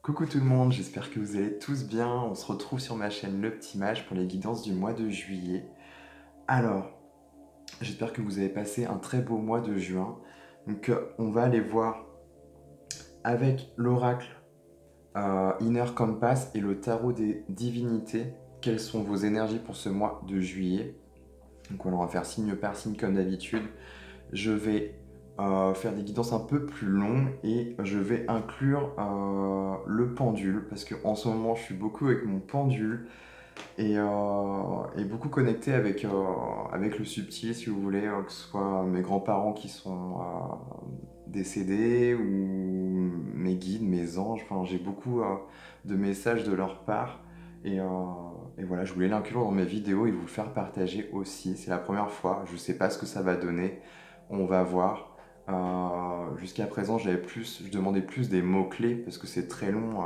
Coucou tout le monde, j'espère que vous allez tous bien. On se retrouve sur ma chaîne Le Petit Mage pour les guidances du mois de juillet. Alors, j'espère que vous avez passé un très beau mois de juin. Donc, on va aller voir avec l'oracle Inner Compass et le tarot des divinités quelles sont vos énergies pour ce mois de juillet. Donc, voilà, on va faire signe par signe comme d'habitude. Je vais faire des guidances un peu plus longues et je vais inclure le pendule parce qu'en ce moment je suis beaucoup avec mon pendule et beaucoup connecté avec le subtil si vous voulez, que ce soit mes grands-parents qui sont décédés ou mes guides, mes anges, enfin j'ai beaucoup de messages de leur part et, euh, et voilà, je voulais l'inclure dans mes vidéos et vous le faire partager aussi. C'est la première fois, je sais pas ce que ça va donner. On va voir. Jusqu'à présent, je demandais plus des mots-clés parce que c'est très long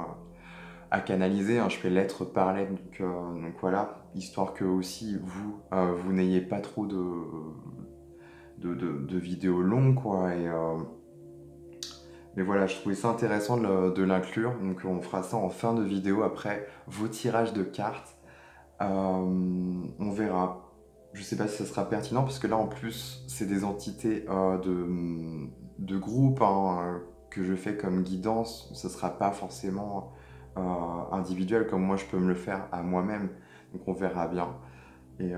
à canaliser, hein. Je fais lettre par lettre, donc voilà, histoire que aussi vous n'ayez pas trop de vidéos longues, quoi. Mais voilà, je trouvais ça intéressant de l'inclure, donc on fera ça en fin de vidéo après vos tirages de cartes. On verra. Je sais pas si ça sera pertinent parce que là en plus c'est des entités de groupe hein, que je fais comme guidance. Ça sera pas forcément individuel comme moi je peux me le faire à moi-même. Donc on verra bien. Et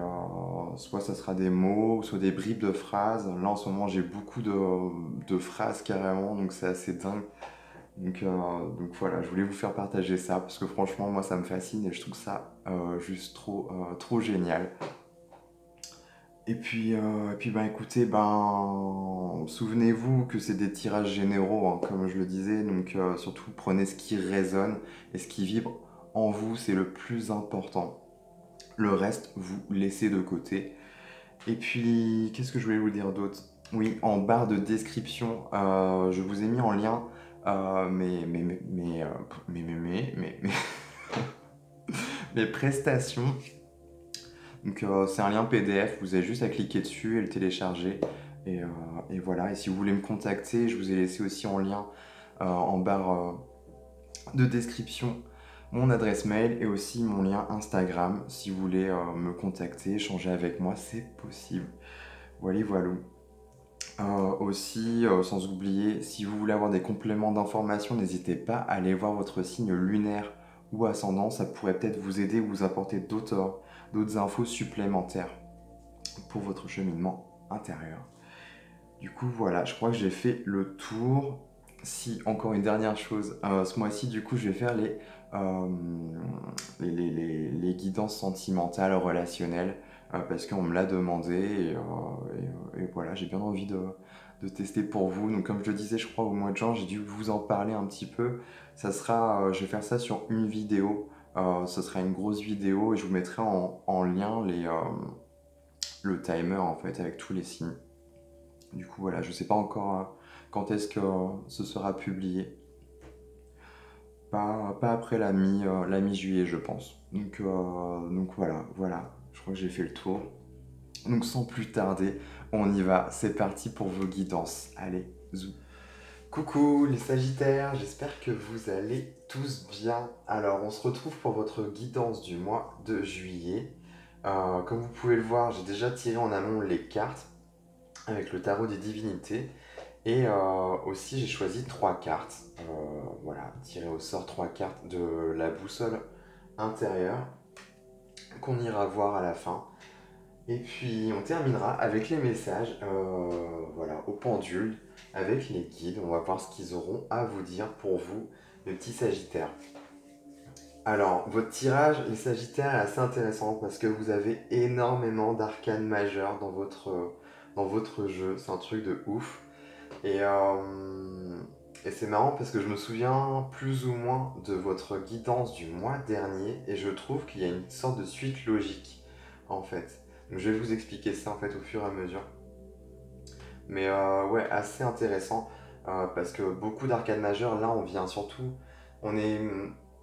soit ça sera des mots, soit des bribes de phrases. Là en ce moment j'ai beaucoup de phrases carrément, donc c'est assez dingue. Donc voilà, je voulais vous faire partager ça parce que franchement, moi ça me fascine et je trouve ça juste trop génial. Et puis ben écoutez, ben souvenez-vous que c'est des tirages généraux, hein, comme je le disais, donc surtout prenez ce qui résonne et ce qui vibre en vous, c'est le plus important. Le reste, vous laissez de côté. Et puis, qu'est-ce que je voulais vous dire d'autre? Oui, en barre de description, je vous ai mis en lien mes prestations. Donc, c'est un lien PDF, vous avez juste à cliquer dessus et le télécharger. Et, euh, et voilà, et si vous voulez me contacter, je vous ai laissé aussi en lien en barre de description mon adresse mail et aussi mon lien Instagram. Si vous voulez me contacter, échanger avec moi, c'est possible. Voilà, voilà. Aussi, sans oublier, si vous voulez avoir des compléments d'information, n'hésitez pas à aller voir votre signe lunaire ou ascendant, ça pourrait peut-être vous aider ou vous apporter d'autres infos supplémentaires pour votre cheminement intérieur. Du coup, voilà, je crois que j'ai fait le tour. Si, encore une dernière chose, ce mois-ci, du coup, je vais faire euh, les guidances sentimentales, relationnelles, parce qu'on me l'a demandé, et voilà, j'ai bien envie de tester pour vous. Donc, comme je le disais, je crois, au mois de juin, j'ai dû vous en parler un petit peu. Je vais faire ça sur une vidéo. Ce sera une grosse vidéo, et je vous mettrai en lien le timer, en fait, avec tous les signes. Du coup, voilà, je sais pas encore quand est-ce que ce sera publié. Pas après la mi-juillet, je pense. Donc voilà, je crois que j'ai fait le tour. Donc sans plus tarder, on y va. C'est parti pour vos guidances. Allez, zou. Coucou les Sagittaires, j'espère que vous allez tous bien. Alors, on se retrouve pour votre guidance du mois de juillet. Comme vous pouvez le voir, j'ai déjà tiré en amont les cartes avec le tarot des divinités. Et aussi, j'ai choisi trois cartes. Voilà, tiré au sort trois cartes de la boussole intérieure qu'on ira voir à la fin. Et puis, on terminera avec les messages, voilà, au pendule, avec les guides. On va voir ce qu'ils auront à vous dire pour vous, les petits Sagittaires. Alors, votre tirage, les Sagittaires, est assez intéressant parce que vous avez énormément d'arcanes majeures dans votre jeu. C'est un truc de ouf. Et, euh, et c'est marrant parce que je me souviens plus ou moins de votre guidance du mois dernier et je trouve qu'il y a une sorte de suite logique en fait. Donc je vais vous expliquer ça en fait au fur et à mesure. Mais ouais, assez intéressant parce que beaucoup d'arcanes majeures, là on vient surtout, on est,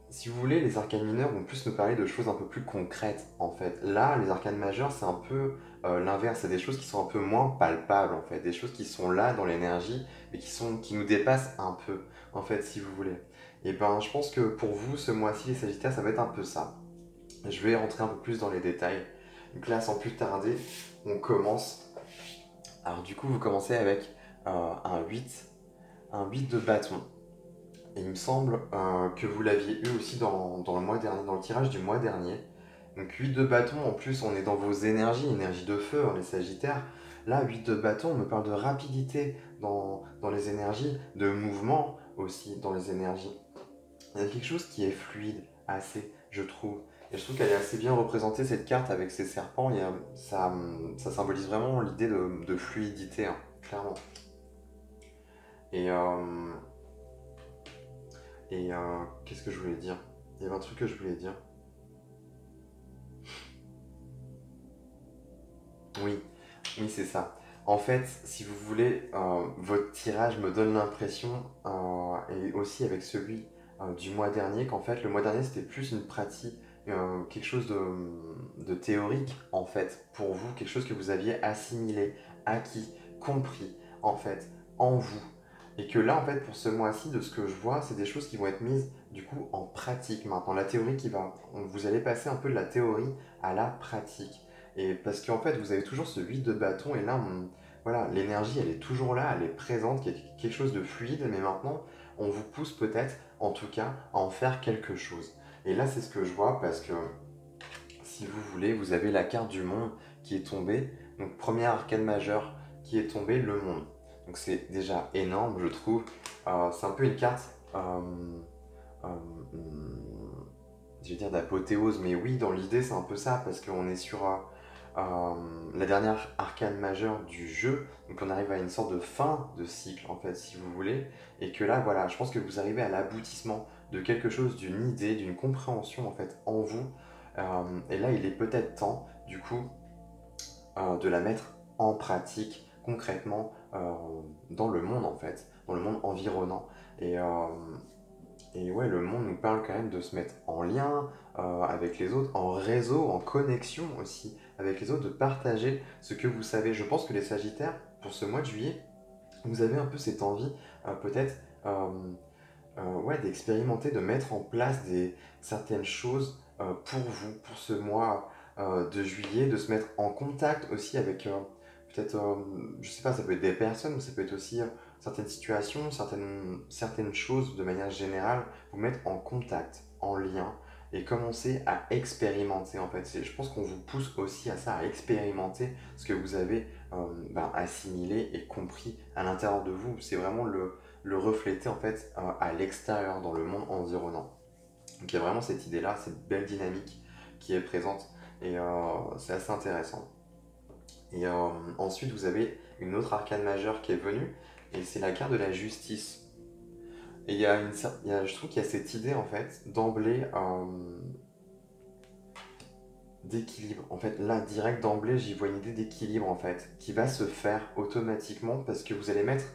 si vous voulez, les arcanes mineures vont plus nous parler de choses un peu plus concrètes en fait. Là, les arcanes majeures, c'est un peu l'inverse, c'est des choses qui sont un peu moins palpables en fait, des choses qui sont là dans l'énergie, mais qui nous dépassent un peu en fait, si vous voulez. Et ben, je pense que pour vous, ce mois-ci, les Sagittaires, ça va être un peu ça. Je vais rentrer un peu plus dans les détails. Donc là, sans plus tarder, on commence. Alors du coup, vous commencez avec un 8, un 8 de bâton. Et il me semble que vous l'aviez eu aussi dans le mois dernier, dans le tirage du mois dernier. Donc 8 de bâton, en plus on est dans vos énergies, énergie de feu, hein, les Sagittaires. Là, 8 de bâton, on me parle de rapidité dans les énergies, de mouvement aussi dans les énergies. Il y a quelque chose qui est fluide, assez, je trouve. Et je trouve qu'elle est assez bien représentée, cette carte, avec ses serpents. Ça symbolise vraiment l'idée de fluidité, hein, clairement. Et, euh, qu'est-ce que je voulais dire? Il y avait un truc que je voulais dire. Oui, oui, c'est ça. En fait, si vous voulez, votre tirage me donne l'impression, et aussi avec celui du mois dernier, qu'en fait, le mois dernier, c'était plus une pratique, quelque chose de théorique, en fait, pour vous, quelque chose que vous aviez assimilé, acquis, compris, en fait, en vous. Et que là, en fait, pour ce mois-ci, de ce que je vois, c'est des choses qui vont être mises, du coup, en pratique maintenant. La théorie qui va... Vous allez passer un peu de la théorie à la pratique. Et parce qu'en fait, vous avez toujours ce 8 de bâton, et là, voilà, l'énergie, elle est toujours là, elle est présente, quelque chose de fluide, mais maintenant, on vous pousse peut-être, en tout cas, à en faire quelque chose. Et là, c'est ce que je vois, parce que, si vous voulez, vous avez la carte du monde qui est tombée, donc premier arcane majeur qui est tombé, le monde. Donc c'est déjà énorme, je trouve. C'est un peu une carte, euh, je vais dire d'apothéose, mais oui, dans l'idée, c'est un peu ça, parce qu'on est sur la dernière arcane majeure du jeu, donc on arrive à une sorte de fin de cycle, en fait, si vous voulez, et que là, voilà, je pense que vous arrivez à l'aboutissement de quelque chose, d'une idée, d'une compréhension, en fait, en vous, et là, il est peut-être temps, du coup, de la mettre en pratique, concrètement, dans le monde, en fait, dans le monde environnant, et... Et ouais, le monde nous parle quand même de se mettre en lien avec les autres, en réseau, en connexion aussi avec les autres, de partager ce que vous savez. Je pense que les Sagittaires, pour ce mois de juillet, vous avez un peu cette envie, peut-être, ouais, d'expérimenter, de mettre en place certaines choses pour vous, pour ce mois de juillet, de se mettre en contact aussi avec peut-être, je sais pas, ça peut être des personnes, mais ça peut être aussi certaines situations, certaines choses de manière générale, vous mettre en contact, en lien et commencer à expérimenter en fait. Je pense qu'on vous pousse aussi à ça, à expérimenter ce que vous avez assimilé et compris à l'intérieur de vous. C'est vraiment le refléter en fait à l'extérieur, dans le monde environnant. Donc il y a vraiment cette idée-là, cette belle dynamique qui est présente et c'est assez intéressant. Et ensuite vous avez une autre arcane majeure qui est venue et c'est la carte de la justice. Et je trouve qu'il y a cette idée en fait d'emblée d'équilibre. En fait, là, direct d'emblée, j'y vois une idée d'équilibre, en fait, qui va se faire automatiquement parce que vous allez mettre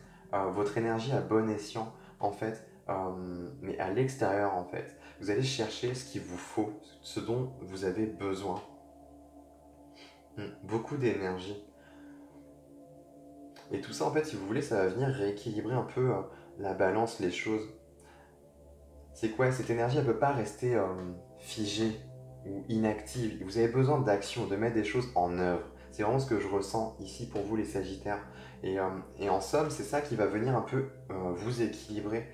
votre énergie à bon escient, en fait, mais à l'extérieur, en fait. Vous allez chercher ce qu'il vous faut, ce dont vous avez besoin. Beaucoup d'énergie. Et tout ça, en fait, si vous voulez, ça va venir rééquilibrer un peu la balance, les choses. C'est quoi? Cette énergie, elle ne peut pas rester figée ou inactive. Vous avez besoin d'action, de mettre des choses en œuvre. C'est vraiment ce que je ressens ici pour vous les Sagittaires. Et en somme, c'est ça qui va venir un peu vous équilibrer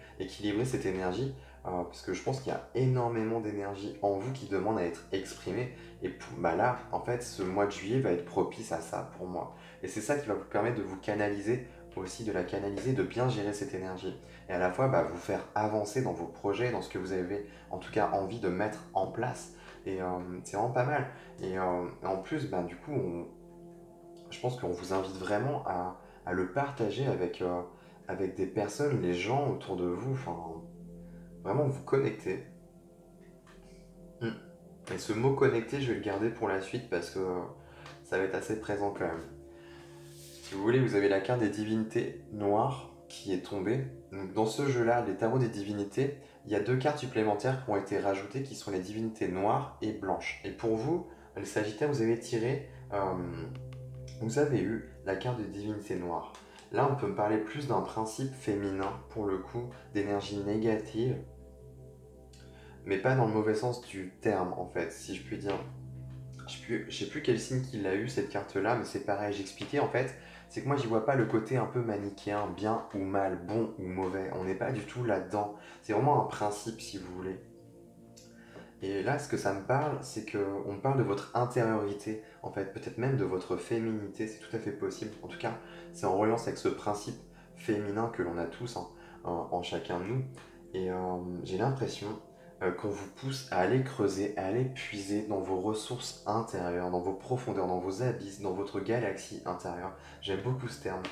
cette énergie, parce que je pense qu'il y a énormément d'énergie en vous qui demande à être exprimée. Et là, en fait, ce mois de juillet va être propice à ça pour moi. Et c'est ça qui va vous permettre de vous canaliser, aussi de la canaliser, de bien gérer cette énergie et à la fois vous faire avancer dans vos projets, dans ce que vous avez en tout cas envie de mettre en place. Et c'est vraiment pas mal. Et en plus, du coup, je pense qu'on vous invite vraiment à le partager avec des personnes, les gens autour de vous, enfin, vraiment vous connecter. Mm. Et ce mot connecter, je vais le garder pour la suite parce que ça va être assez présent quand même. Si vous voulez, vous avez la carte des divinités noires qui est tombée. Donc, dans ce jeu-là, les tarots des divinités, il y a deux cartes supplémentaires qui ont été rajoutées qui sont les divinités noires et blanches. Et pour vous, les Sagittaires, vous avez eu la carte des divinités noires. Là, on peut me parler plus d'un principe féminin, pour le coup, d'énergie négative, mais pas dans le mauvais sens du terme en fait, si je puis dire. Je sais plus quel signe qu'il a eu cette carte-là, mais c'est pareil, j'expliquais en fait, c'est que moi j'y vois pas le côté un peu manichéen, bien ou mal, bon ou mauvais, on n'est pas du tout là-dedans, c'est vraiment un principe si vous voulez. Et là, ce que ça me parle, c'est que on me parle de votre intériorité, en fait, peut-être même de votre féminité, c'est tout à fait possible. En tout cas, c'est en relance avec ce principe féminin que l'on a tous hein, en chacun de nous. Et j'ai l'impression qu'on vous pousse à aller creuser, à aller puiser dans vos ressources intérieures, dans vos profondeurs, dans vos abysses, dans votre galaxie intérieure. J'aime beaucoup ce terme.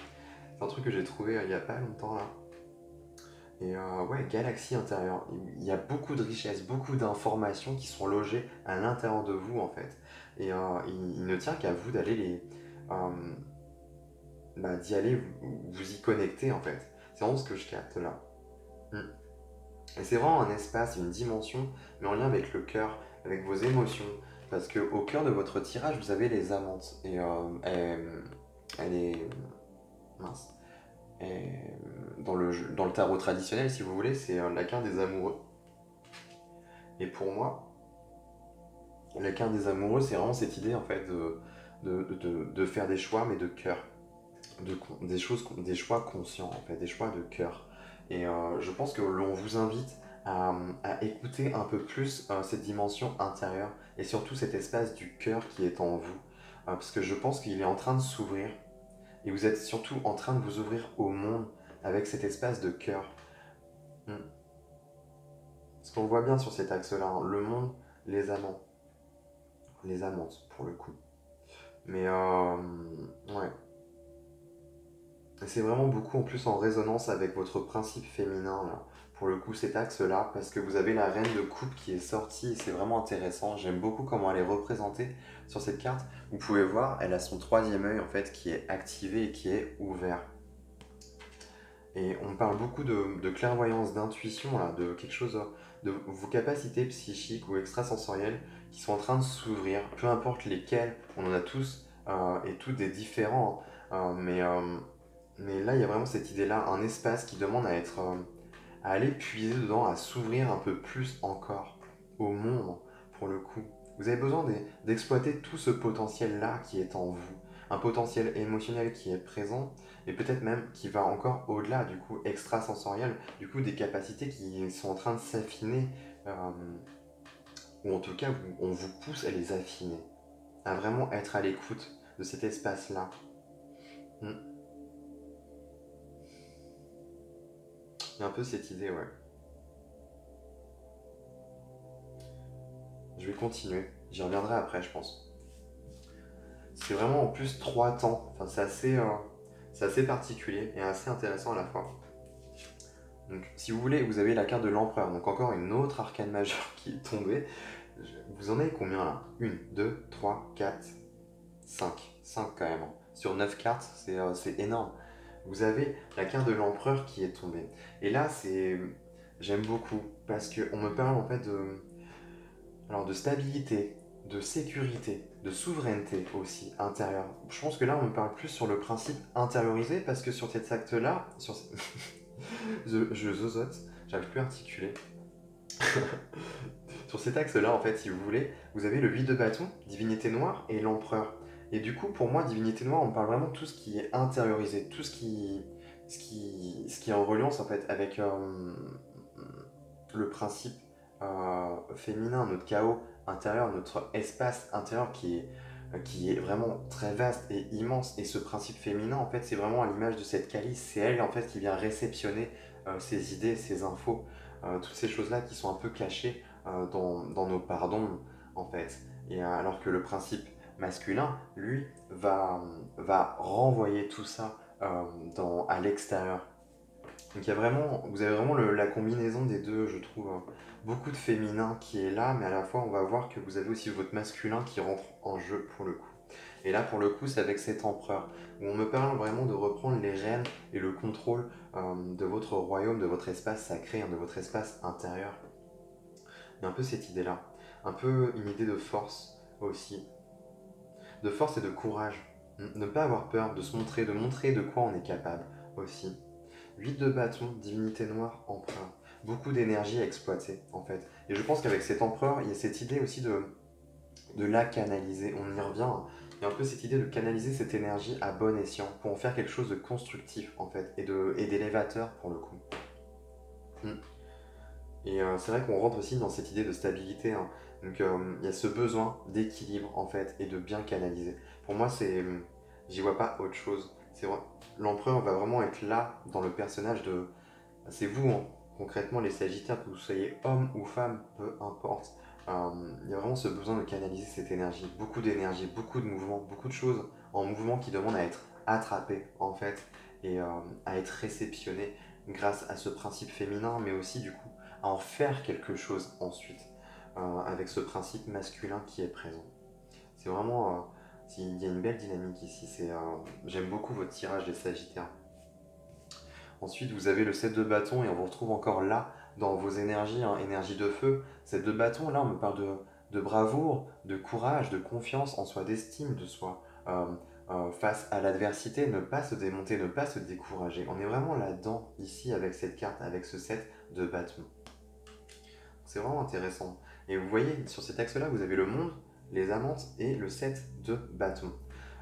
C'est un truc que j'ai trouvé il n'y a pas longtemps là. Et ouais, galaxie intérieure. Il y a beaucoup de richesses, beaucoup d'informations qui sont logées à l'intérieur de vous en fait. Et il ne tient qu'à vous d'aller euh, d'y aller, vous y connecter en fait. C'est vraiment ce que je capte là. Mm. Et c'est vraiment un espace, une dimension, mais en lien avec le cœur, avec vos émotions. Parce que au cœur de votre tirage, vous avez les amantes. Et elle est mince. Et dans le tarot traditionnel, si vous voulez, c'est la carte des amoureux. Et pour moi, la carte des amoureux, c'est vraiment cette idée en fait de faire des choix, mais de cœur. Des choix conscients, en fait, des choix de cœur. Et je pense que l'on vous invite à écouter un peu plus cette dimension intérieure et surtout cet espace du cœur qui est en vous. Parce que je pense qu'il est en train de s'ouvrir et vous êtes surtout en train de vous ouvrir au monde avec cet espace de cœur. Hmm. Parce qu'on le voit bien sur cet axe-là, hein, le monde, les amants, les amantes pour le coup. Mais ouais, c'est vraiment beaucoup en plus en résonance avec votre principe féminin là. Pour le coup cet axe là, parce que vous avez la reine de coupe qui est sortie et c'est vraiment intéressant. J'aime beaucoup comment elle est représentée sur cette carte. Vous pouvez voir, elle a son troisième œil en fait qui est activé et qui est ouvert. Et on parle beaucoup de clairvoyance, d'intuition, là, de quelque chose, de vos capacités psychiques ou extrasensorielles qui sont en train de s'ouvrir, peu importe lesquelles, on en a tous et toutes des différents, hein. Mais là, il y a vraiment cette idée-là, un espace qui demande à aller puiser dedans, à s'ouvrir un peu plus encore au monde, pour le coup. Vous avez besoin d'exploiter tout ce potentiel-là qui est en vous, un potentiel émotionnel qui est présent, et peut-être même qui va encore au-delà, du coup, extrasensoriel, du coup, des capacités qui sont en train de s'affiner, euh, ou en tout cas, on vous pousse à les affiner, à vraiment être à l'écoute de cet espace-là. Hmm. Il y a un peu cette idée, ouais. Je vais continuer, j'y reviendrai après, je pense. C'est vraiment en plus trois temps, enfin, c'est assez particulier et assez intéressant à la fois. Donc, si vous voulez, vous avez la carte de l'empereur, donc encore une autre arcane majeure qui est tombée. Vous en avez combien là? Une, 2, 3, 4, 5. 5 quand même, hein. Sur 9 cartes, c'est énorme. Vous avez la carte de l'empereur qui est tombée. Et là, j'aime beaucoup parce qu'on me parle en fait alors de stabilité, de sécurité, de souveraineté aussi intérieure. Je pense que là, on me parle plus sur le principe intériorisé parce que sur cet acte-là, je zozote, j'arrive plus à articuler. Sur cet axe-là, en fait, si vous voulez, vous avez le 8 de bâton, divinité noire et l'empereur. Et du coup, pour moi, divinité noire, on parle vraiment de tout ce qui est intériorisé, tout ce qui est en reliance en fait avec le principe féminin, notre chaos intérieur, notre espace intérieur qui est vraiment très vaste et immense. Et ce principe féminin, en fait, c'est vraiment à l'image de cette calice. C'est elle, en fait, qui vient réceptionner ces idées, ces infos, toutes ces choses-là qui sont un peu cachées dans nos pardons, en fait. Et alors que le principe masculin, lui, va renvoyer tout ça à l'extérieur. Donc vous avez vraiment la combinaison des deux, je trouve, hein. Beaucoup de féminin qui est là, mais à la fois on va voir que vous avez aussi votre masculin qui rentre en jeu pour le coup. Et là pour le coup c'est avec cet empereur, où on me parle vraiment de reprendre les rênes et le contrôle de votre royaume, de votre espace sacré, hein, de votre espace intérieur. Il y a un peu cette idée-là, un peu une idée de force aussi, de force et de courage. Ne pas avoir peur de se montrer, de montrer de quoi on est capable aussi. 8 de bâton, divinité noire, empereur. beaucoup d'énergie à exploiter en fait. Et je pense qu'avec cet empereur, il y a cette idée aussi de la canaliser. On y revient, hein. Il y a un peu cette idée de canaliser cette énergie à bon escient pour en faire quelque chose de constructif en fait et d'élévateur pour le coup. Mm. Et c'est vrai qu'on rentre aussi dans cette idée de stabilité, hein. Donc il y a ce besoin d'équilibre en fait et de bien canaliser. Pour moi, j'y vois pas autre chose. L'empereur va vraiment être là dans le personnage de, c'est vous, hein. Concrètement, les Sagittaires, que vous soyez homme ou femme, peu importe. Il y a vraiment ce besoin de canaliser cette énergie, beaucoup de mouvements, beaucoup de choses en mouvement qui demandent à être attrapées en fait et à être réceptionnées grâce à ce principe féminin, mais aussi du coup à en faire quelque chose ensuite avec ce principe masculin qui est présent. C'est vraiment, il y a une belle dynamique ici. J'aime beaucoup votre tirage des Sagittaires. Ensuite, vous avez le 7 de bâton et on vous retrouve encore là dans vos énergies, hein, énergie de feu. 7 de bâton, là, on me parle de bravoure, de courage, de confiance en soi, d'estime de soi. Face à l'adversité, ne pas se démonter, ne pas se décourager. On est vraiment là-dedans, ici, avec cette carte, avec ce 7 de bâton. C'est vraiment intéressant. Et vous voyez, sur cet axe-là, vous avez le monde, les amantes et le 7 de bâton.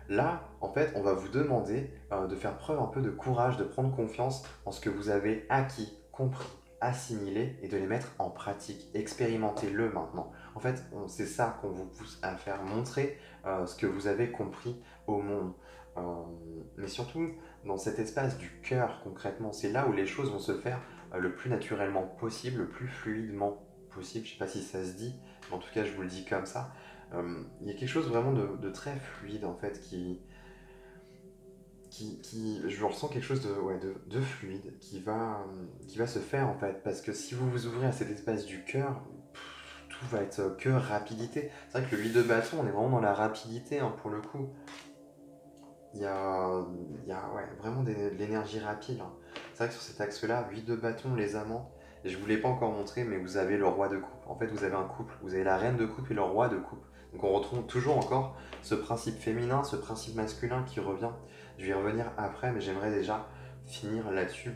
Là, en fait, on va vous demander de faire preuve un peu de courage, de prendre confiance en ce que vous avez acquis, compris, assimilé et de les mettre en pratique. Expérimentez-le maintenant. En fait, c'est ça qu'on vous pousse à faire, montrer ce que vous avez compris au monde. Euh, mais surtout, dans cet espace du cœur, concrètement, c'est là où les choses vont se faire le plus naturellement possible, le plus fluidement possible. Je ne sais pas si ça se dit, mais en tout cas, je vous le dis comme ça. Il y a quelque chose vraiment de très fluide en fait je ressens quelque chose de fluide qui va se faire en fait parce que si vous vous ouvrez à cet espace du cœur, tout va être que rapidité. C'est vrai que le 8 de bâton, on est vraiment dans la rapidité, hein, pour le coup. Ouais, vraiment de l'énergie rapide, hein. C'est vrai que sur cet axe-là, 8 de bâton, les amants, et je ne vous l'ai pas encore montré, mais vous avez le roi de coupe. En fait, vous avez un couple, vous avez la reine de coupe et le roi de coupe. Donc on retrouve toujours encore ce principe féminin, ce principe masculin qui revient. Je vais y revenir après, mais j'aimerais déjà finir là-dessus.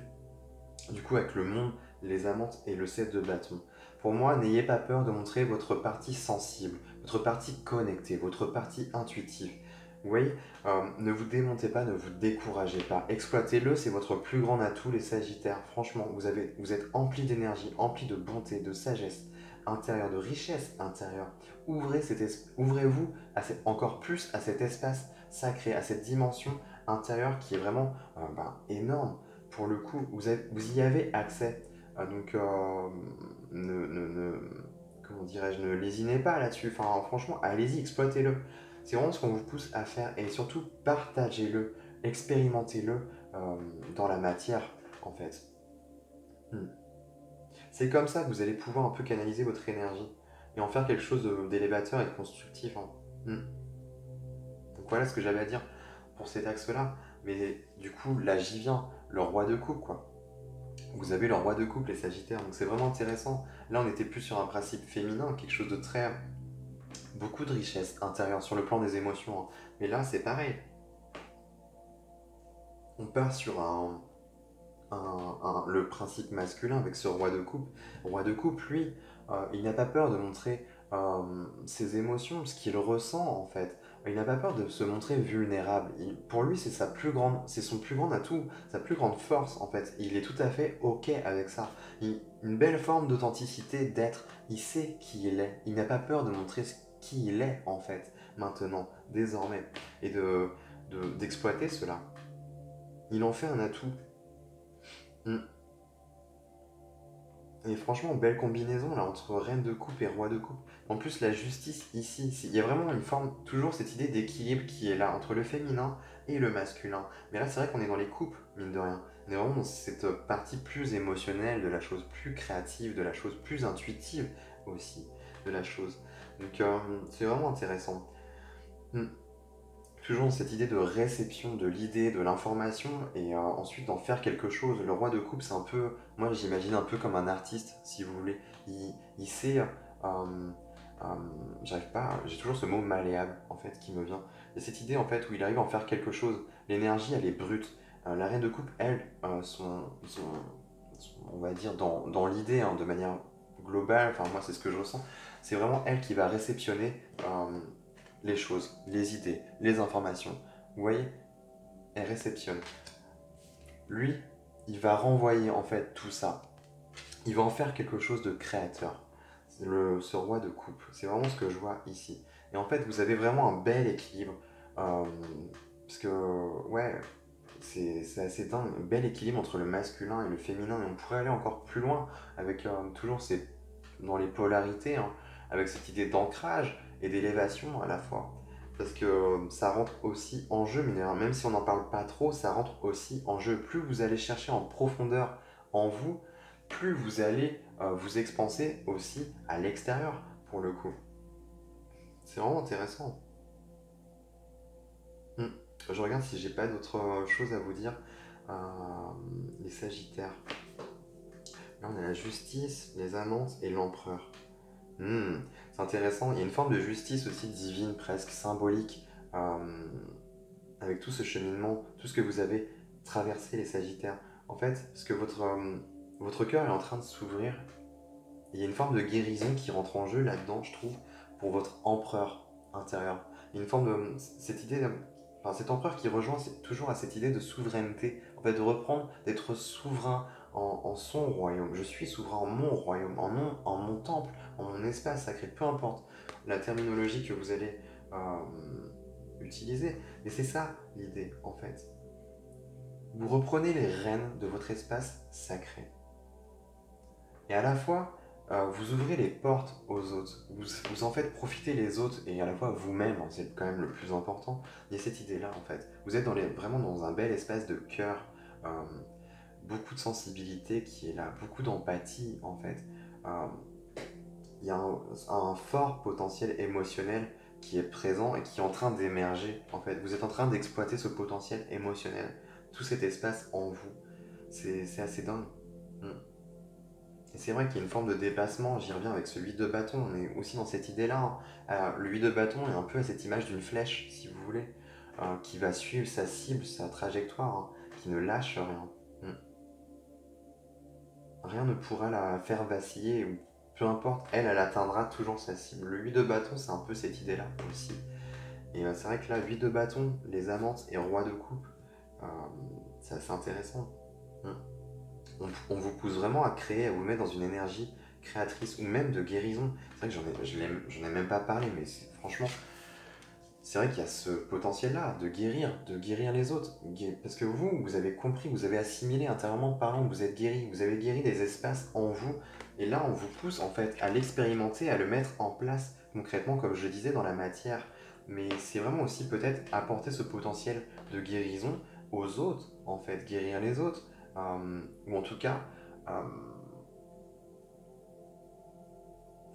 Du coup, avec le monde, les amantes et le 7 de bâton. Pour moi, n'ayez pas peur de montrer votre partie sensible, votre partie connectée, votre partie intuitive. Vous voyez, ne vous démontez pas, ne vous découragez pas. Exploitez-le, c'est votre plus grand atout, les Sagittaires. Franchement, vous êtes emplis d'énergie, emplis de bonté, de sagesse intérieure, de richesse intérieure. Ouvrez-vous encore plus à cet espace sacré, à cette dimension intérieure qui est vraiment énorme. Pour le coup, vous y avez accès. Donc, comment dirais-je, ne lésinez pas là-dessus. Enfin, franchement, allez-y, exploitez-le. C'est vraiment ce qu'on vous pousse à faire et surtout partagez-le, expérimentez-le dans la matière en fait. Hmm. C'est comme ça que vous allez pouvoir un peu canaliser votre énergie et en faire quelque chose d'élévateur et de constructif, hein. Hmm. Donc voilà ce que j'avais à dire pour cet axe-là. Mais du coup, là j'y viens, le roi de coupe quoi. Vous avez le roi de coupe, les Sagittaires, donc c'est vraiment intéressant. Là on était plus sur un principe féminin, quelque chose de très beaucoup de richesse intérieure sur le plan des émotions, hein. Mais là, c'est pareil. On part sur le principe masculin avec ce roi de coupe. Roi de coupe, lui, il n'a pas peur de montrer ses émotions, ce qu'il ressent en fait. Il n'a pas peur de se montrer vulnérable. Pour lui, c'est son plus grand atout, sa plus grande force en fait. Il est tout à fait ok avec ça. Une belle forme d'authenticité, d'être. Il sait qui il est. Il n'a pas peur de montrer qui il est en fait, maintenant, désormais, et d'exploiter cela. Il en fait un atout. Mm. Et franchement, belle combinaison là entre reine de coupe et roi de coupe. En plus, la justice ici, il y a vraiment une forme, toujours cette idée d'équilibre qui est là entre le féminin et le masculin. Mais là, c'est vrai qu'on est dans les coupes, mine de rien. On est vraiment dans cette partie plus émotionnelle de la chose, plus créative, de la chose plus intuitive aussi de la chose. Donc, c'est vraiment intéressant. Mm. Toujours cette idée de réception de l'idée, de l'information, et ensuite d'en faire quelque chose. Le roi de coupe, c'est un peu, moi j'imagine un peu comme un artiste, si vous voulez. Il sait, euh, j'arrive pas, j'ai toujours ce mot malléable, en fait, qui me vient. Il y a cette idée, en fait, où il arrive à en faire quelque chose. L'énergie, elle est brute. La reine de coupe, elle, on va dire dans l'idée, hein, de manière globale, enfin moi c'est ce que je ressens, c'est vraiment elle qui va réceptionner les choses, les idées, les informations. Vous voyez, elle réceptionne. Lui, il va renvoyer en fait tout ça. Il va en faire quelque chose de créateur. Ce roi de coupe, c'est vraiment ce que je vois ici. Et en fait, vous avez vraiment un bel équilibre. euh, Parce que, ouais, c'est assez dingue. Un bel équilibre entre le masculin et le féminin. Et on pourrait aller encore plus loin avec toujours dans les polarités, hein, avec cette idée d'ancrage et d'élévation à la fois. Parce que ça rentre aussi en jeu, même si on n'en parle pas trop, ça rentre aussi en jeu. Plus vous allez chercher en profondeur en vous, plus vous allez vous expanser aussi à l'extérieur, pour le coup. C'est vraiment intéressant. Hmm. Je regarde si j'ai pas d'autres choses à vous dire. Euh, les Sagittaires. Là, on a la justice, les amantes et l'empereur. Hmm. C'est intéressant. Il y a une forme de justice aussi divine, presque symbolique, avec tout ce cheminement, tout ce que vous avez traversé, les Sagittaires. En fait, parce que votre cœur est en train de s'ouvrir. Il y a une forme de guérison qui rentre en jeu là-dedans, je trouve, pour votre empereur intérieur. Il y a une forme de. Cette idée. Enfin, cet empereur qui rejoint toujours à cette idée de souveraineté. En fait, de reprendre, d'être souverain en son royaume. Je suis souverain en mon royaume, en mon temple, en mon espace sacré, peu importe la terminologie que vous allez utiliser. Mais c'est ça l'idée, en fait. Vous reprenez les rênes de votre espace sacré. Et à la fois, vous ouvrez les portes aux autres. Vous en faites profiter les autres et à la fois vous-même, hein, c'est quand même le plus important. Il y a cette idée-là en fait. Vous êtes vraiment dans un bel espace de cœur, euh, beaucoup de sensibilité qui est là, beaucoup d'empathie en fait. Euh, il y a un fort potentiel émotionnel qui est présent et qui est en train d'émerger en fait. Vous êtes en train d'exploiter ce potentiel émotionnel, tout cet espace en vous. C'est assez dingue. Mm. Et c'est vrai qu'il y a une forme de dépassement, j'y reviens avec ce 8 de bâton, on est aussi dans cette idée-là, hein. Alors, le 8 de bâton est un peu à cette image d'une flèche, si vous voulez, qui va suivre sa cible, sa trajectoire, hein, qui ne lâche rien. Mm. Rien ne pourra la faire vaciller, ou peu importe, elle atteindra toujours sa cible. Le 8 de bâton, c'est un peu cette idée-là aussi. Et c'est vrai que là, 8 de bâton, les amantes et roi de coupe, euh, c'est assez intéressant. Mm. On vous pousse vraiment à créer, à vous mettre dans une énergie créatrice ou même de guérison. C'est vrai que j'en ai même pas parlé, mais franchement, c'est vrai qu'il y a ce potentiel-là de guérir les autres. Parce que vous avez compris, vous avez assimilé intérieurement parlant, vous êtes guéri, vous avez guéri des espaces en vous. Et là, on vous pousse en fait à l'expérimenter, à le mettre en place concrètement, comme je disais, dans la matière. Mais c'est vraiment aussi peut-être apporter ce potentiel de guérison aux autres, en fait, guérir les autres. Ou en tout cas, euh,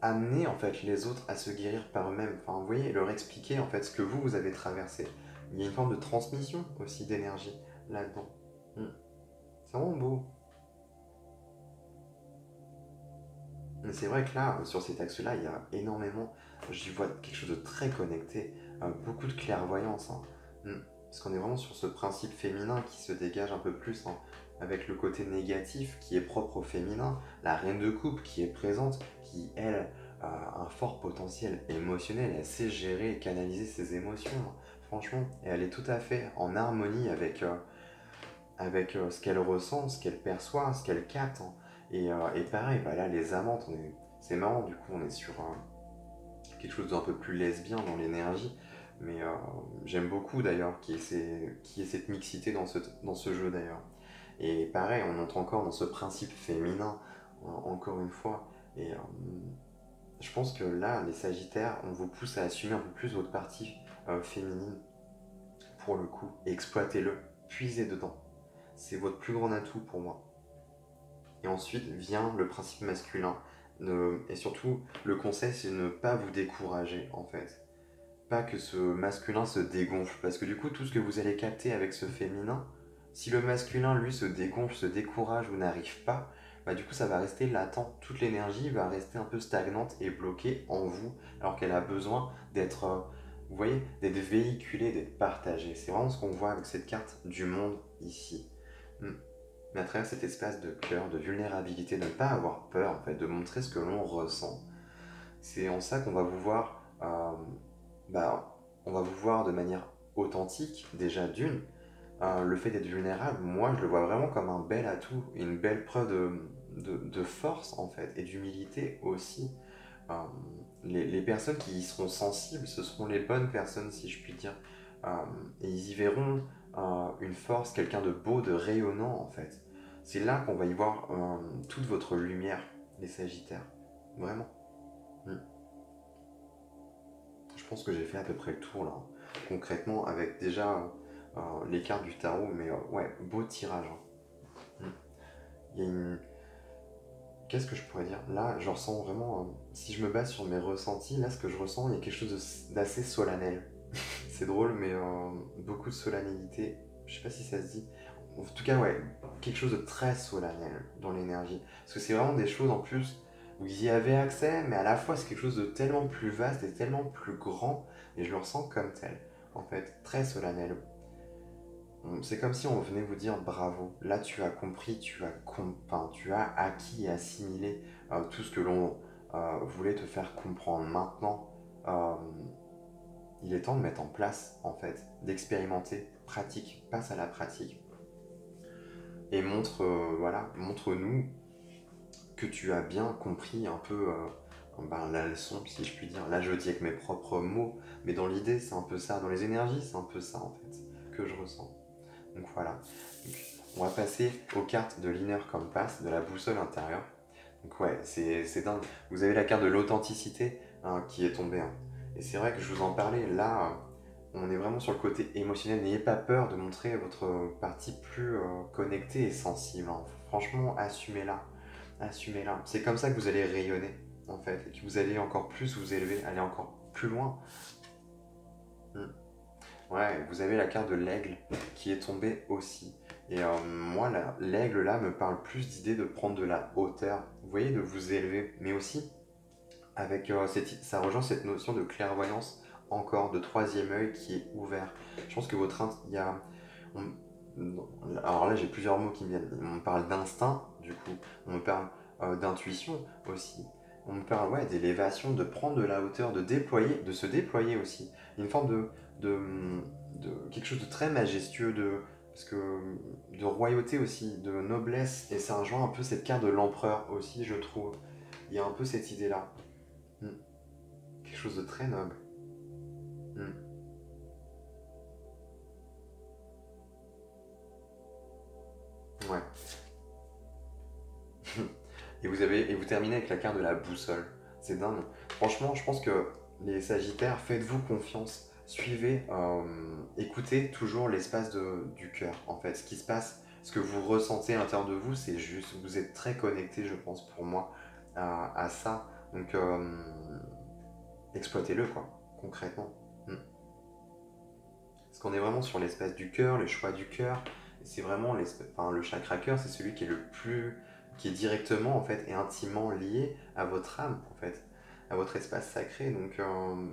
amener en fait les autres à se guérir par eux-mêmes. Enfin, vous voyez, leur expliquer en fait ce que vous avez traversé. Il y a une forme de transmission aussi d'énergie là-dedans. Hmm. C'est vraiment beau. Mais c'est vrai que là, sur cet axe-là, il y a énormément, j'y vois quelque chose de très connecté, beaucoup de clairvoyance, hein. Hmm. Parce qu'on est vraiment sur ce principe féminin qui se dégage un peu plus, hein, avec le côté négatif qui est propre au féminin, la reine de coupe qui est présente, qui elle a un fort potentiel émotionnel, elle sait gérer et canaliser ses émotions, hein, franchement, et elle est tout à fait en harmonie avec ce qu'elle ressent, ce qu'elle perçoit, ce qu'elle capte, hein. Et pareil, bah là, les amantes, c'est marrant, du coup, on est sur quelque chose d'un peu plus lesbien dans l'énergie. Mais j'aime beaucoup d'ailleurs qu'il y ait cette mixité dans ce jeu d'ailleurs. Et pareil, on entre encore dans ce principe féminin, encore une fois. Et je pense que là, les Sagittaires, on vous pousse à assumer un peu plus votre partie féminine, pour le coup, et exploitez-le, puisez dedans. C'est votre plus grand atout pour moi. Et ensuite vient le principe masculin. Et surtout, le conseil, c'est de ne pas vous décourager, en fait. Pas que ce masculin se dégonfle. Parce que du coup, tout ce que vous allez capter avec ce féminin, si le masculin, lui, se dégonfle, se décourage ou n'arrive pas, bah du coup, ça va rester latent. Toute l'énergie va rester un peu stagnante et bloquée en vous, alors qu'elle a besoin d'être, vous voyez, d'être véhiculée, d'être partagée. C'est vraiment ce qu'on voit avec cette carte du monde ici. Hmm. mais à travers cet espace de cœur, de vulnérabilité, de ne pas avoir peur, en fait, de montrer ce que l'on ressent. C'est en ça qu'on va vous voir, on va vous voir de manière authentique, déjà d'une. Le fait d'être vulnérable, moi, je le vois vraiment comme un bel atout, et une belle preuve de force, en fait, et d'humilité aussi. Euh, les personnes qui y seront sensibles, ce seront les bonnes personnes, si je puis dire. Euh, et ils y verront une force, quelqu'un de beau, de rayonnant, en fait. C'est là qu'on va y voir toute votre lumière, les Sagittaires. Vraiment. Mm. Je pense que j'ai fait à peu près le tour, là. Concrètement, avec déjà les cartes du tarot, mais ouais, beau tirage. Hein. Mm. Il y a une... Qu'est-ce que je pourrais dire? Là, je ressens vraiment, si je me base sur mes ressentis, là, ce que je ressens, il y a quelque chose d'assez solennel. C'est drôle, mais beaucoup de solennité. Je sais pas si ça se dit. En tout cas, ouais, quelque chose de très solennel dans l'énergie. Parce que c'est vraiment des choses en plus, vous y avez accès, mais à la fois c'est quelque chose de tellement plus vaste et tellement plus grand, et je le ressens comme tel. En fait, très solennel. C'est comme si on venait vous dire bravo. Là, tu as compris, enfin, tu as acquis et assimilé tout ce que l'on voulait te faire comprendre. Maintenant, euh, il est temps de mettre en place, en fait, d'expérimenter, pratique, passe à la pratique. Et montre-nous que tu as bien compris un peu la leçon, si je puis dire. Là, je le dis avec mes propres mots, mais dans l'idée, c'est un peu ça. Dans les énergies, c'est un peu ça, en fait, que je ressens. Donc voilà. Donc, on va passer aux cartes de l'Inner Compass, de la boussole intérieure. Donc ouais, c'est dingue. Vous avez la carte de l'authenticité hein, qui est tombée. Hein. Et c'est vrai que je vous en parlais. Là, on est vraiment sur le côté émotionnel. N'ayez pas peur de montrer votre partie plus connectée et sensible. Hein. Franchement, assumez-la. Assumez-la. C'est comme ça que vous allez rayonner, en fait. Et que vous allez encore plus vous élever, aller encore plus loin. Hmm. Ouais, vous avez la carte de l'aigle qui est tombée aussi. Et moi, l'aigle là me parle plus d'idée de prendre de la hauteur. Vous voyez, de vous élever. Mais aussi, avec ça rejoint cette notion de clairvoyance, encore de troisième œil qui est ouvert. Je pense que il y a, on- alors là j'ai plusieurs mots qui me viennent. On me parle d'instinct, du coup, on me parle d'intuition aussi. On me parle ouais, d'élévation, de prendre de la hauteur, de déployer, de se déployer aussi. Une forme de, de quelque chose de très majestueux, parce que, de royauté aussi, de noblesse. Et ça rejoint un peu cette carte de l'empereur aussi, je trouve. Il y a un peu cette idée-là. Mm. Quelque chose de très noble. Mm. Ouais. Et vous terminez avec la carte de la boussole. C'est dingue. Franchement, je pense que les Sagittaires, faites-vous confiance. Suivez, écoutez toujours l'espace du cœur. En fait, ce qui se passe, ce que vous ressentez à l'intérieur de vous, c'est juste. Vous êtes très connecté, je pense, pour moi, à ça. Donc, exploitez-le, quoi, concrètement. Mm. Parce qu'on est vraiment sur l'espace du cœur, le choix du cœur. C'est vraiment enfin, le chakra cœur, c'est celui qui est le plus, qui est directement en fait et intimement lié à votre âme en fait, à votre espace sacré. Donc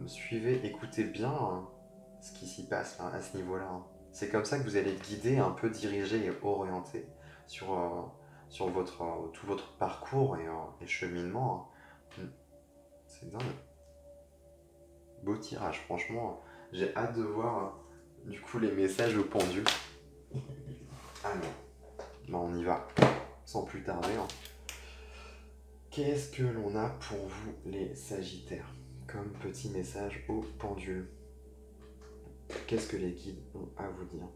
suivez, écoutez bien hein, ce qui s'y passe là, à ce niveau-là. Hein. C'est comme ça que vous allez être guidé, un peu dirigé et orienté sur, sur tout votre parcours et cheminement. Hein. C'est dingue. Beau tirage, franchement. J'ai hâte de voir du coup les messages au pendule. Alors, on y va, sans plus tarder. Hein. Qu'est-ce que l'on a pour vous, les Sagittaires, comme petit message au pendule? Qu'est-ce que les guides ont à vous dire?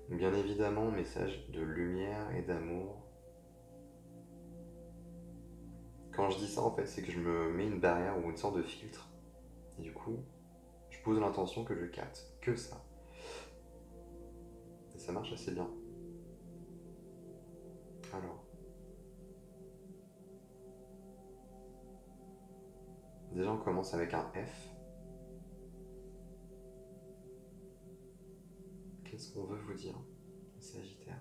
Bien évidemment, message de lumière et d'amour. Quand je dis ça, en fait, c'est que je me mets une barrière ou une sorte de filtre. Et du coup, je pose l'intention que je capte que ça. Et ça marche assez bien. Alors, déjà, on commence avec un F. Qu'est-ce qu'on veut vous dire, Sagittaire?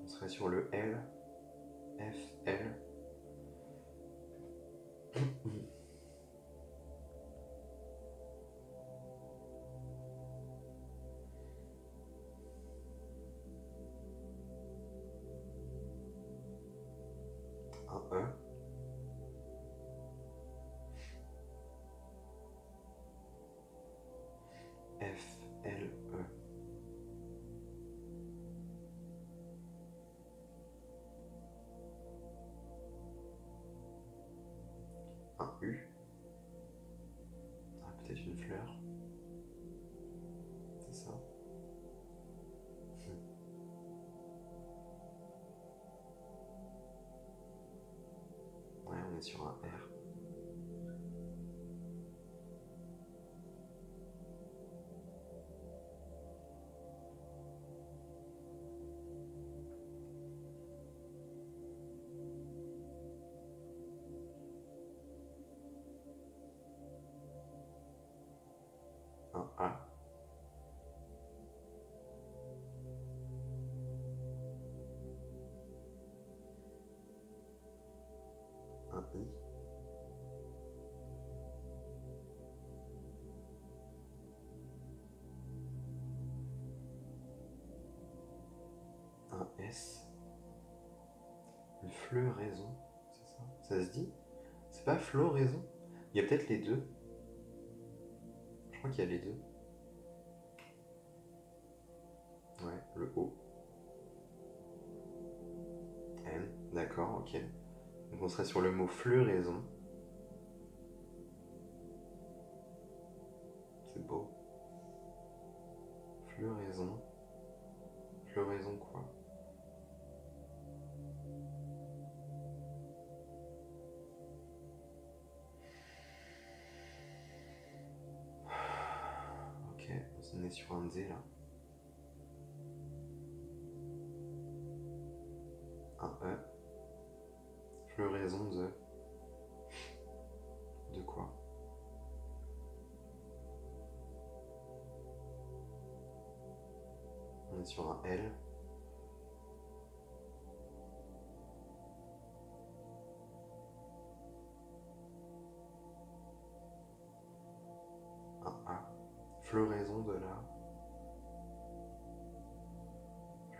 On serait sur le L, F, L. est sur un R. Un A. Un I. Un S. Une floraison, c'est ça? Ça se dit? C'est pas floraison? Il y a peut-être les deux. Je crois qu'il y a les deux. Ouais, le O. N, d'accord, ok. Donc on serait sur le mot floraison. C'est beau. Floraison. Floraison quoi? Ok, on est sur un D là. Un E. Floraison de... De quoi? On est sur un L. Un A. Floraison de la...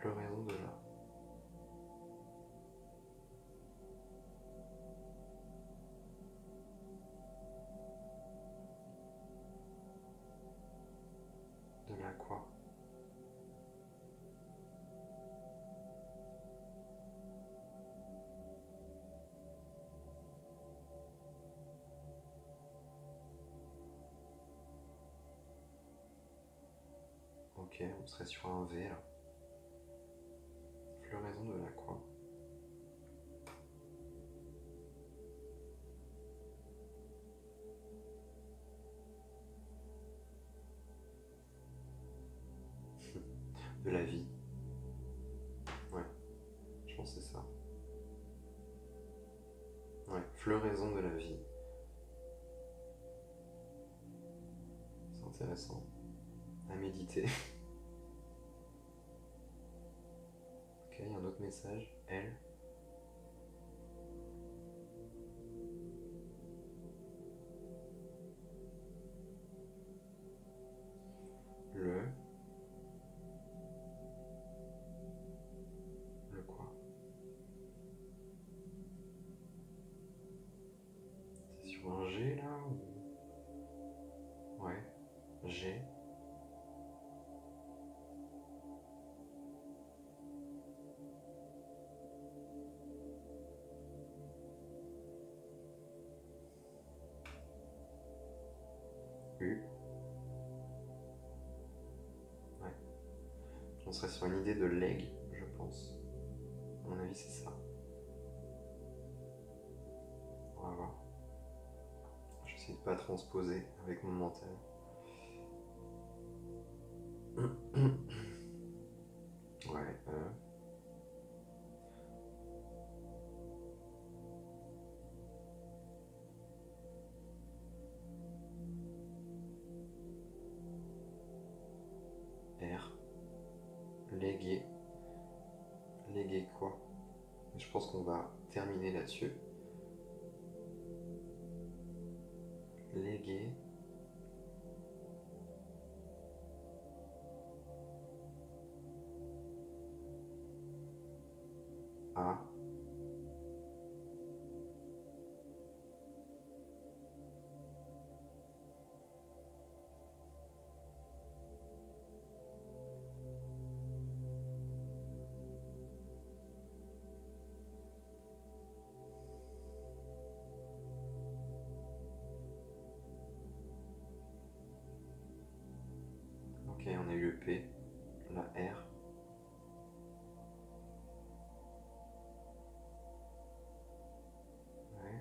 Floraison de la... De la quoi? Ok, on serait sur un V là. Floraison de la quoi? De la vie. Ouais, je pense que c'est ça. Ouais, floraison de la vie. C'est intéressant. À méditer. Ok, il y a un autre message. Elle. Le. Le quoi? C'est sur un G là ou... Ouais. G. U. Ouais. On serait sur une idée de leg, je pense. À mon avis, c'est ça. On va voir. J'essaie de pas transposer avec mon mental. Ouais. R. Léguer. Léguer quoi? Je pense qu'on va terminer là-dessus. Léguer. A. Ok, on a eu le P. La R. Ouais.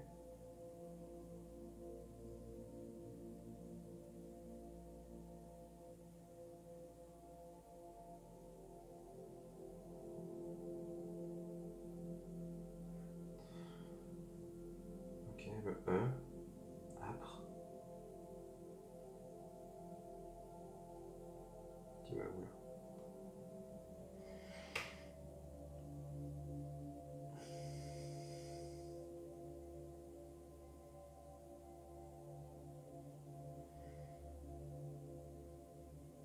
le E, âpre. Tu vas où là?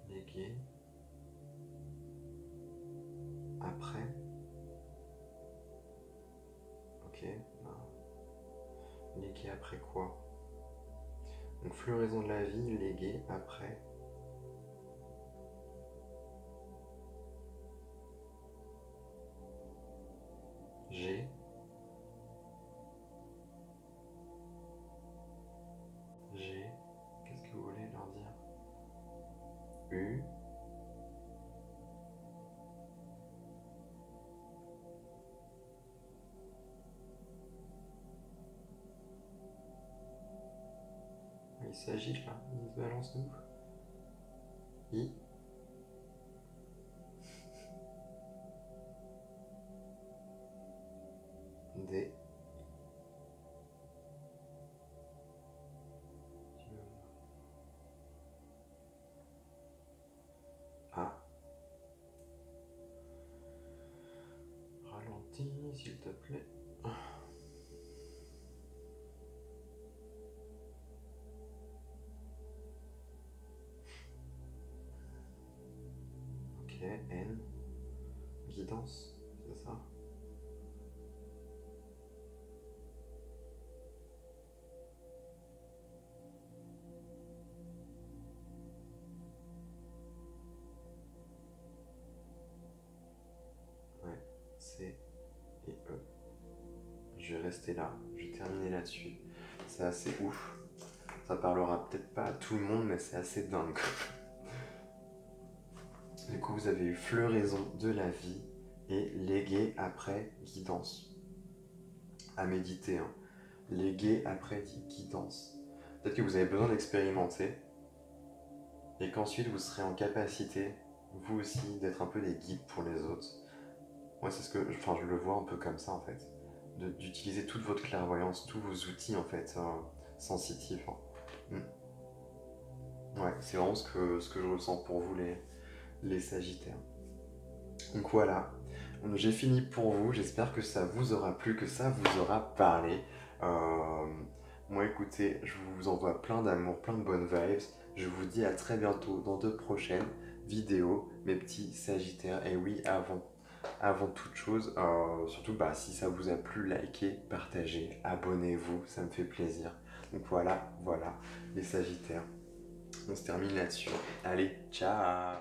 Légué. Après. Ok. Légué après quoi? Donc floraison de la vie, légué après. G. G. Qu'est-ce que vous voulez leur dire? U. Il s'agit là, il se balance de ouf. I. D. A. Ralentis, s'il te plaît. Ok, N. Guidance, c'est ça? Ouais, C et E. Je vais rester là, je vais terminer là-dessus. C'est assez ouf. Ça parlera peut-être pas à tout le monde, mais c'est assez dingue. Du coup, vous avez eu floraison de la vie et légué après guidance. À méditer, hein. Légué après guidance. Peut-être que vous avez besoin d'expérimenter et qu'ensuite vous serez en capacité, vous aussi, d'être un peu des guides pour les autres. Moi, c'est ce que, enfin, je le vois un peu comme ça en fait, d'utiliser toute votre clairvoyance, tous vos outils en fait, sensitifs. Hein. Ouais, c'est vraiment ce que je ressens pour vous les Sagittaires. Donc voilà, j'ai fini pour vous, j'espère que ça vous aura plu, que ça vous aura parlé. Euh, Moi écoutez, je vous envoie plein d'amour, plein de bonnes vibes. Je vous dis à très bientôt dans de prochaines vidéos, mes petits Sagittaires. Et oui, avant toute chose, surtout si ça vous a plu, likez, partagez, abonnez-vous, ça me fait plaisir. Donc voilà, les Sagittaires. On se termine là-dessus. Allez, ciao!